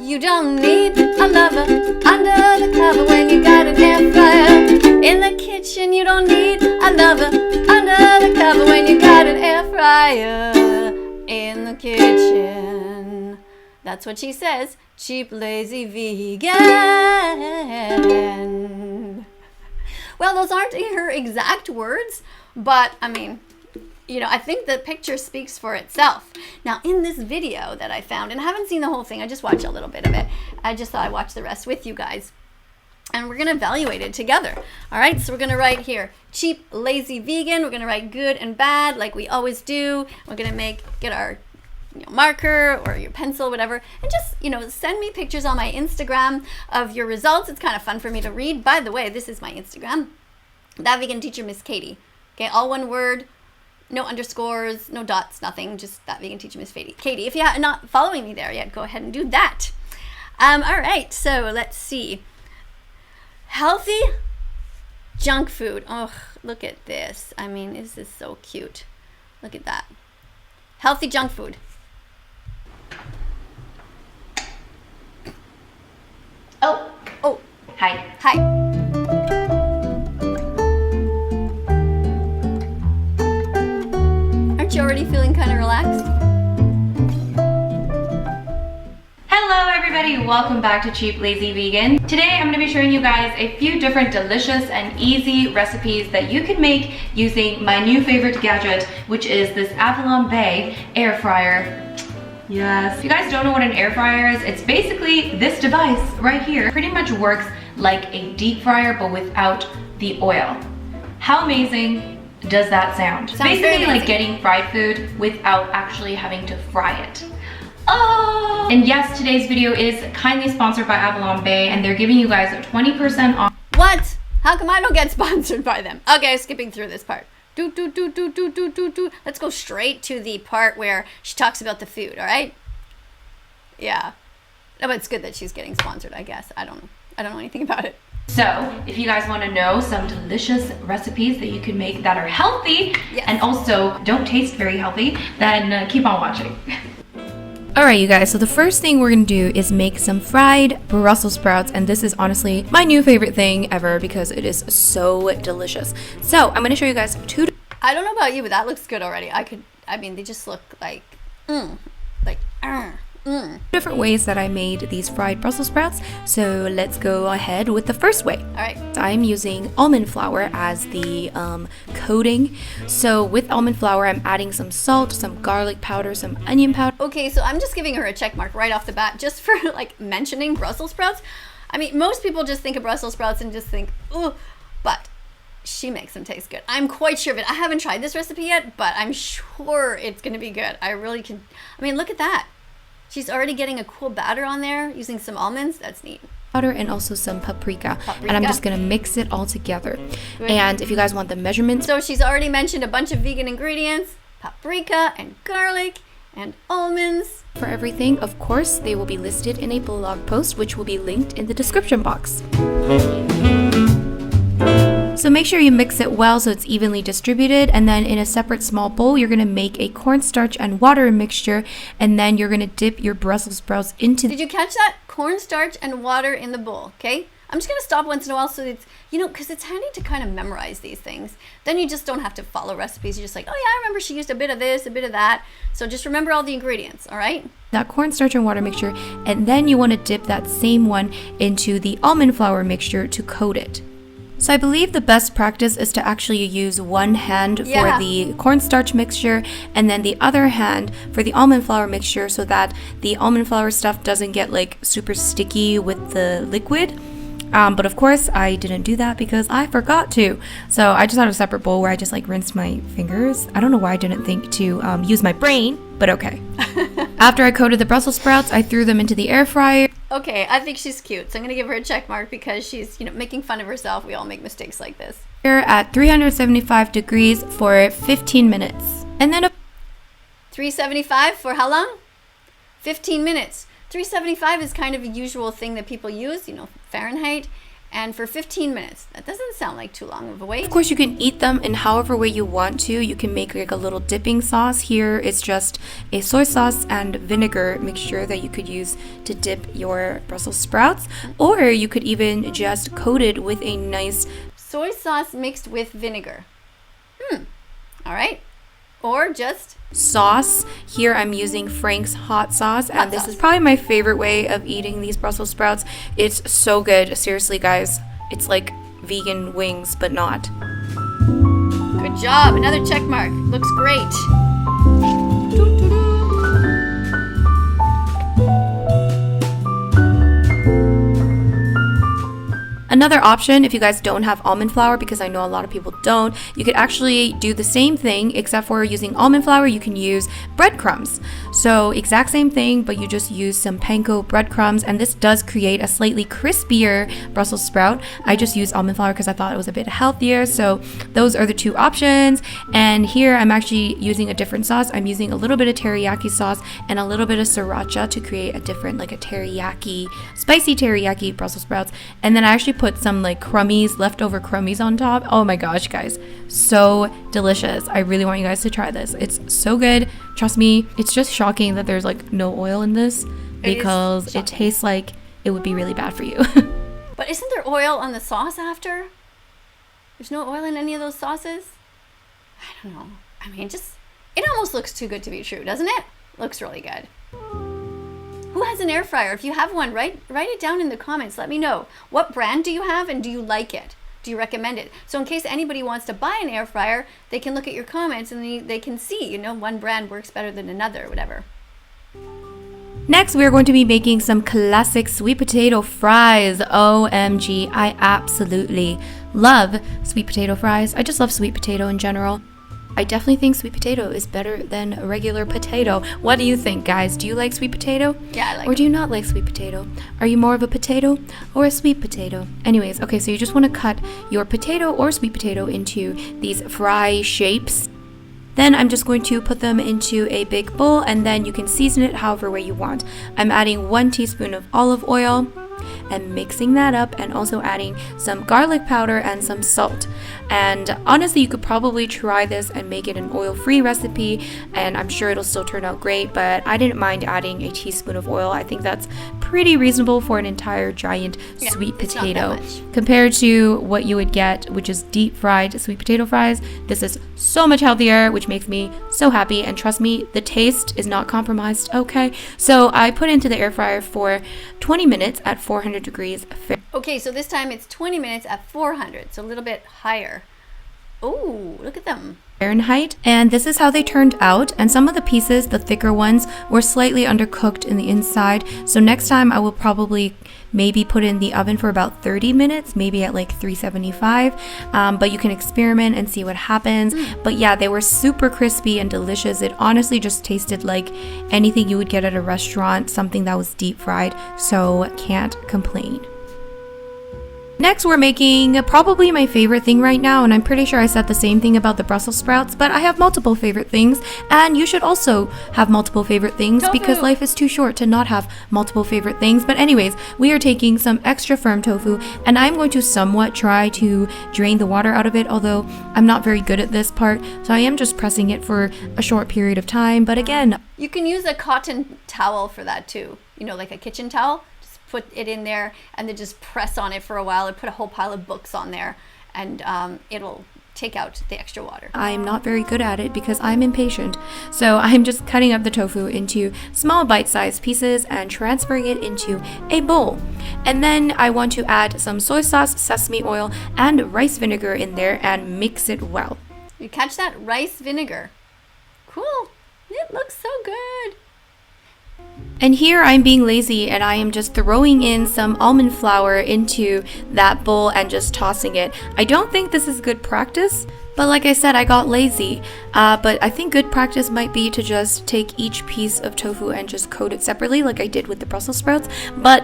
You don't need a lover under the cover when you got an air fryer. In the kitchen, you don't need a lover under the cover when you got an air fryer. In the kitchen. That's what she says. Cheap, lazy vegan. Well, those aren't her exact words, but I mean, you know, I think the picture speaks for itself. Now, in this video that I found, and I haven't seen the whole thing, I just watched a little bit of it. I just thought I'd watch the rest with you guys. And we're going to evaluate it together. All right, so we're going to write here, cheap, lazy, vegan. We're going to write good and bad like we always do. We're going to get our marker or your pencil, whatever, and just, send me pictures on my Instagram of your results. It's kind of fun for me to read. By the way, this is my Instagram, That Vegan Teacher Miss Kadie. Okay, all one word. No underscores, no dots, nothing, just That Vegan Teacher Miss Kadie. If you're not following me there yet, go ahead and do that. All right, so let's see. Healthy junk food. Oh, look at this. I mean, this is so cute. Look at that. Healthy junk food. Oh. Hi. Aren't you already feeling kind of relaxed? Hello everybody, welcome back to Cheap Lazy Vegan. Today I'm going to be showing you guys a few different delicious and easy recipes that you can make using my new favorite gadget, which is this Avalon Bay air fryer. Yes. If you guys don't know what an air fryer is, it's basically this device right here. It pretty much works like a deep fryer but without the oil. How amazing does that sound? It's basically like getting fried food without actually having to fry it. Oh! And yes, today's video is kindly sponsored by Avalon Bay, and they're giving you guys 20% off. What? How come I don't get sponsored by them? Okay, skipping through this part. Let's go straight to the part where she talks about the food, all right? Yeah. No, but it's good that she's getting sponsored, I guess. I don't know anything about it. So, if you guys want to know some delicious recipes that you can make that are healthy, yes, and also don't taste very healthy, then keep on watching. Alright you guys, so the first thing we're going to do is make some fried Brussels sprouts, and this is honestly my new favorite thing ever because it is so delicious. So I'm going to show you guys two. I don't know about you, but that looks good already. They just look like, different ways that I made these fried Brussels sprouts. So let's go ahead with the first way. All right. I'm using almond flour as the coating. So with almond flour, I'm adding some salt, some garlic powder, some onion powder. Okay, so I'm just giving her a check mark right off the bat just for mentioning Brussels sprouts. I mean, most people just think of Brussels sprouts and just think, ooh, but she makes them taste good. I'm quite sure of it. I haven't tried this recipe yet, but I'm sure it's going to be good. I really can. I mean, look at that. She's already getting a cool batter on there using some almonds. That's neat. Powder and also some paprika. And I'm just gonna mix it all together. Good. And if you guys want the measurements, so she's already mentioned a bunch of vegan ingredients: paprika and garlic and almonds. For everything, of course, they will be listed in a blog post, which will be linked in the description box. So make sure you mix it well so it's evenly distributed, and then in a separate small bowl you're going to make a cornstarch and water mixture, and then you're going to dip your Brussels sprouts into. Did you catch that? Cornstarch and water in the bowl, okay? I'm just going to stop once in a while so it's, because it's handy to kind of memorize these things. Then you just don't have to follow recipes. You're just like, oh yeah, I remember she used a bit of this, a bit of that. So just remember all the ingredients, all right? That cornstarch and water mixture, and then you want to dip that same one into the almond flour mixture to coat it. So I believe the best practice is to actually use one hand for the cornstarch mixture and then the other hand for the almond flour mixture, so that the almond flour stuff doesn't get super sticky with the liquid. But of course I didn't do that because I forgot to. So I just had a separate bowl where I just rinsed my fingers. I don't know why I didn't think to use my brain, but okay. After I coated the Brussels sprouts, I threw them into the air fryer. Okay, I think she's cute, so I'm going to give her a check mark because she's, making fun of herself. We all make mistakes like this. Here at 375 degrees for 15 minutes. And then 375 for how long? 15 minutes. 375 is kind of a usual thing that people use, Fahrenheit. and for 15 minutes. That doesn't sound like too long of a wait. Of course, you can eat them in however way you want to. You can make like a little dipping sauce. Here it's just a soy sauce and vinegar mixture that you could use to dip your Brussels sprouts, or you could even just coat it with a nice soy sauce mixed with vinegar. All right. Or just sauce. Here I'm using Frank's hot sauce, and this is probably my favorite way of eating these Brussels sprouts. It's so good. Seriously, guys. It's like vegan wings, but not. Good job. Another check mark. Looks great. Another option, if you guys don't have almond flour, because I know a lot of people don't, you could actually do the same thing, except for using almond flour, you can use breadcrumbs. So exact same thing, but you just use some panko breadcrumbs, and this does create a slightly crispier Brussels sprout. I just used almond flour because I thought it was a bit healthier. So those are the two options. And here I'm actually using a different sauce. I'm using a little bit of teriyaki sauce and a little bit of sriracha to create a different, like a teriyaki, spicy teriyaki Brussels sprouts. And then I actually put some like crummies, leftover crummies on top. Oh my gosh, guys, so delicious. I really want you guys to try this. It's so good. Trust me. It's just shocking that there's like no oil in this, because it tastes like it would be really bad for you. But isn't there oil on the sauce after? There's no oil in any of those sauces? I don't know. I mean, it almost looks too good to be true, doesn't it? Looks really good. Who has an air fryer? If you have one, write it down in the comments. Let me know. What brand do you have, and do you like it? Do you recommend it? So in case anybody wants to buy an air fryer, they can look at your comments and they can see, you know, one brand works better than another or whatever. Next, we're going to be making some classic sweet potato fries. OMG, I absolutely love sweet potato fries. I just love sweet potato in general. I definitely think sweet potato is better than a regular potato. What do you think, guys? Do you like sweet potato? Yeah, I like it. Or do you not like sweet potato? Are you more of a potato or a sweet potato? Anyways, okay, so you just want to cut your potato or sweet potato into these fry shapes. Then I'm just going to put them into a big bowl, and then you can season it however way you want. I'm adding 1 teaspoon of olive oil and mixing that up, and also adding some garlic powder and some salt. And honestly, you could probably try this and make it an oil-free recipe, and I'm sure it'll still turn out great, but I didn't mind adding a teaspoon of oil. I think that's pretty reasonable for an entire giant sweet potato. Compared to what you would get, which is deep fried sweet potato fries, this is so much healthier, which makes me so happy. And trust me, the taste is not compromised, okay? So I put it into the air fryer for 20 minutes at 400 degrees Fahrenheit. Okay, so this time it's 20 minutes at 400, so a little bit higher. Oh, look at them. Fahrenheit, and this is how they turned out. And some of the pieces, the thicker ones, were slightly undercooked in the inside. So next time I will probably maybe put it in the oven for about 30 minutes, maybe at like 375. But you can experiment and see what happens. But yeah, they were super crispy and delicious. It honestly just tasted like anything you would get at a restaurant, something that was deep fried. So can't complain. Next, we're making probably my favorite thing right now, and I'm pretty sure I said the same thing about the Brussels sprouts, but I have multiple favorite things, and you should also have multiple favorite things. Tofu. Because life is too short to not have multiple favorite things. But anyways, we are taking some extra firm tofu, and I'm going to somewhat try to drain the water out of it, although I'm not very good at this part, so I am just pressing it for a short period of time. But again, you can use a cotton towel for that too, you know, like a kitchen towel. Put it in there and then just press on it for a while, and put a whole pile of books on there, and it'll take out the extra water. I'm not very good at it because I'm impatient. So I'm just cutting up the tofu into small bite-sized pieces and transferring it into a bowl. And then I want to add some soy sauce, sesame oil, and rice vinegar in there and mix it well. You catch that? Rice vinegar. Cool. It looks so good. And here I'm being lazy, and I am just throwing in some almond flour into that bowl and just tossing it. I don't think this is good practice, but like I said, I got lazy. But I think good practice might be to just take each piece of tofu and just coat it separately like I did with the Brussels sprouts. But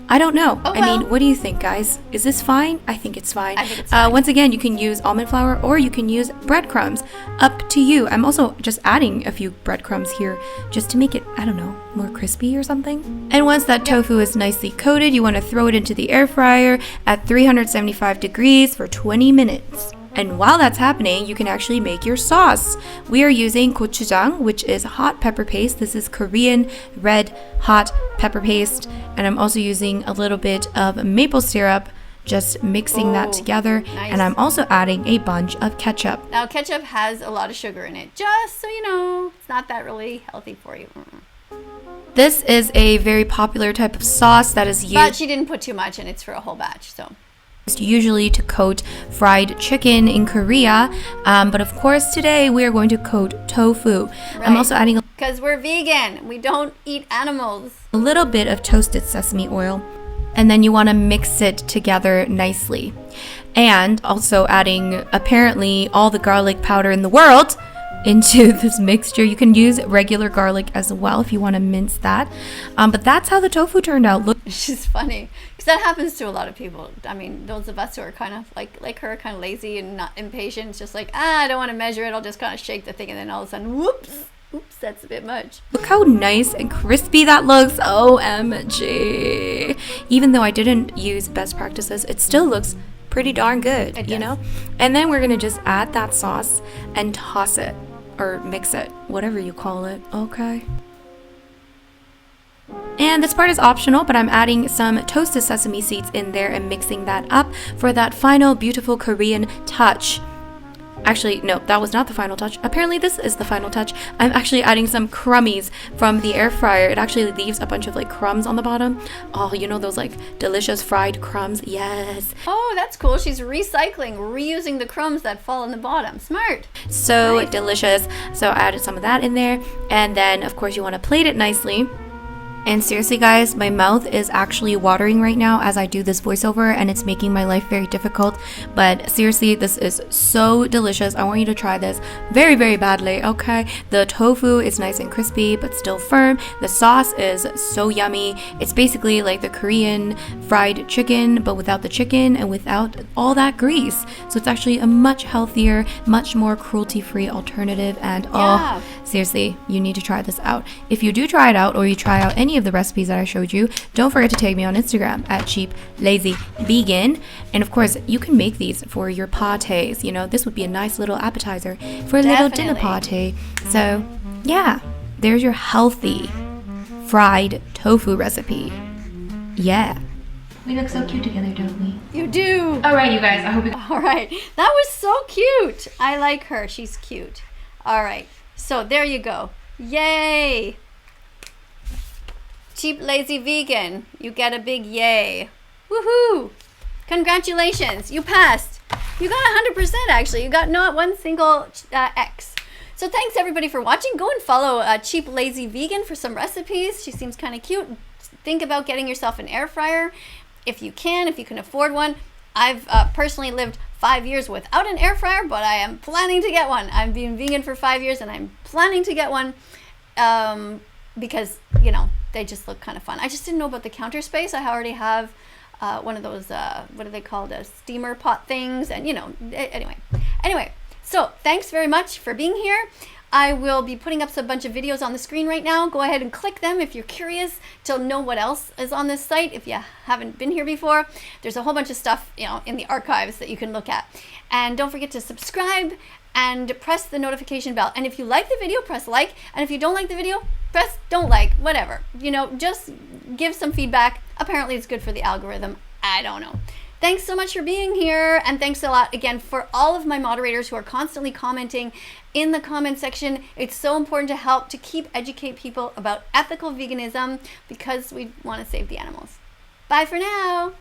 I don't know. Oh, I mean, what do you think, guys? Is this fine? I think it's fine. I think it's fine. Once again, you can use almond flour or you can use breadcrumbs. Up to you. I'm also just adding a few breadcrumbs here just to make it, I don't know, more crispy or something. And once that tofu is nicely coated, you want to throw it into the air fryer at 375 degrees for 20 minutes. And while that's happening, you can actually make your sauce. We are using gochujang, which is hot pepper paste. This is Korean red hot pepper paste. And I'm also using a little bit of maple syrup, just mixing that together. Nice. And I'm also adding a bunch of ketchup. Now, ketchup has a lot of sugar in it, just so you know. It's not that really healthy for you. This is a very popular type of sauce that is used. But she didn't put too much, and it's for a whole batch, so. Usually to coat fried chicken in Korea, but of course today we are going to coat tofu. Right. I'm also adding Because we're vegan. We don't eat animals. a little bit of toasted sesame oil, and then you want to mix it together nicely. And also adding apparently all the garlic powder in the world into this mixture. You can use regular garlic as well if you want to mince that. But that's how the tofu turned out. Look. It's just funny because that happens to a lot of people. I mean, those of us who are kind of like her, kind of lazy and not impatient. It's just like, I don't want to measure it. I'll just kind of shake the thing, and then all of a sudden, whoops, that's a bit much. Look how nice and crispy that looks. OMG. Even though I didn't use best practices, it still looks pretty darn good, you know? And then we're gonna just add that sauce and toss it, or mix it, whatever you call it, okay? And this part is optional, but I'm adding some toasted sesame seeds in there and mixing that up for that final beautiful Korean touch. Actually, no, that was not the final touch. Apparently this is the final touch. I'm actually adding some crummies from the air fryer. It actually leaves a bunch of like crumbs on the bottom. Oh, you know those like delicious fried crumbs? Yes. Oh, that's cool. She's reusing the crumbs that fall on the bottom. Smart. So Nice. delicious. So I added some of that in there. And then of course you want to plate it nicely. And seriously guys, my mouth is actually watering right now as I do this voiceover, and it's making my life very difficult. But seriously, this is so delicious. I want you to try this very, very badly, okay? The tofu is nice and crispy, but still firm. The sauce is so yummy. It's basically like the Korean fried chicken, but without the chicken and without all that grease. So it's actually a much healthier, much more cruelty-free alternative. And Yeah. seriously, you need to try this out. If you do try it out, or you try out any of the recipes that I showed you, don't forget to tag me on Instagram at cheaplazyvegan. And of course, you can make these for your pates. You know, this would be a nice little appetizer for a little dinner Definitely. pate. So yeah, there's your healthy fried tofu recipe. Yeah. We look so cute together, don't we? You do. All right, you guys, I hope you... All right. That was so cute. I like her. She's cute. All right. So there you go. Yay. Cheap Lazy Vegan. You get a big yay. Woohoo. Congratulations. You passed. You got 100% actually. You got not one single X. So thanks everybody for watching. Go and follow Cheap Lazy Vegan for some recipes. She seems kind of cute. Think about getting yourself an air fryer if you can afford one. I've personally lived 5 years without an air fryer, but I am planning to get one. I've been vegan for 5 years and I'm planning to get one because, you know, they just look kind of fun. I just didn't know about the counter space. I already have one of those, what are they called, steamer pot things, and you know, anyway, so thanks very much for being here. I will be putting up a bunch of videos on the screen right now. Go ahead and click them if you're curious to know what else is on this site. If you haven't been here before, there's a whole bunch of stuff, you know, in the archives that you can look at. And don't forget to subscribe and press the notification bell. And if you like the video, press like. And if you don't like the video, press don't like, whatever. You know, just give some feedback. Apparently it's good for the algorithm. I don't know. Thanks so much for being here, and thanks a lot again for all of my moderators who are constantly commenting in the comment section. It's so important to help to keep educate people about ethical veganism because we want to save the animals. Bye for now.